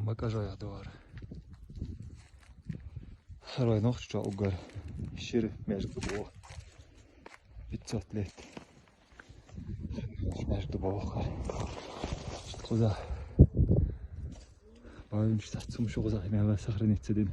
Bagaj ayağı var. Her ay noch çok ugar. Şir mecbur bu. Bitzotlet. Mecbur bu. Kuza. Bayım işte tutmuş o kuza. Ben sakın etsedin.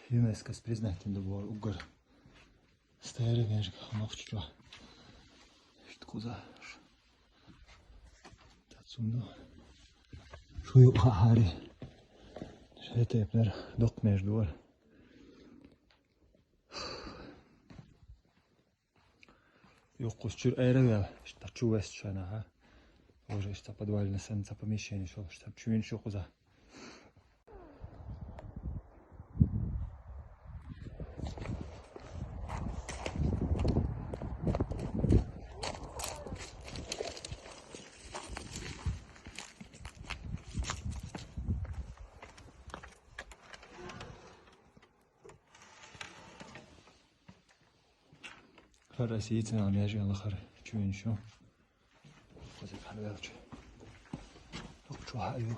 ЮНЕСКО признательный был угор. Стояли венжик, мовчу. Что куда? Татсумно. Шую хари. Şöyle yapılar dok mecbur. Yok kuşçur eğre işte çuves şana ha. Уже işte подвальный сенца помещение шел, что чуин шо куда. فرسيتنا عم يجي على خير شوين شو وزي كان بيرجع شو حلو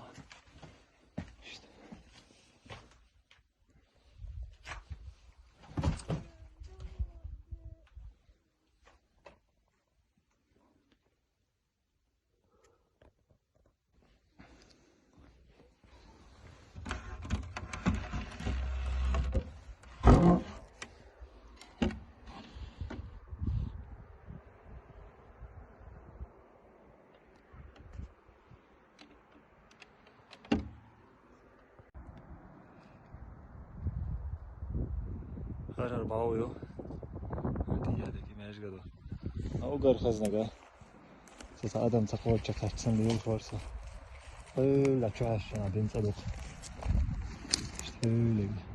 Karar bağıyor. Diyadaki mecgado. O garkazına ga. Sasa adam takılacak kaçsan bir yol varsa. Öyle çarşına bin sadık. İşte öyle bir.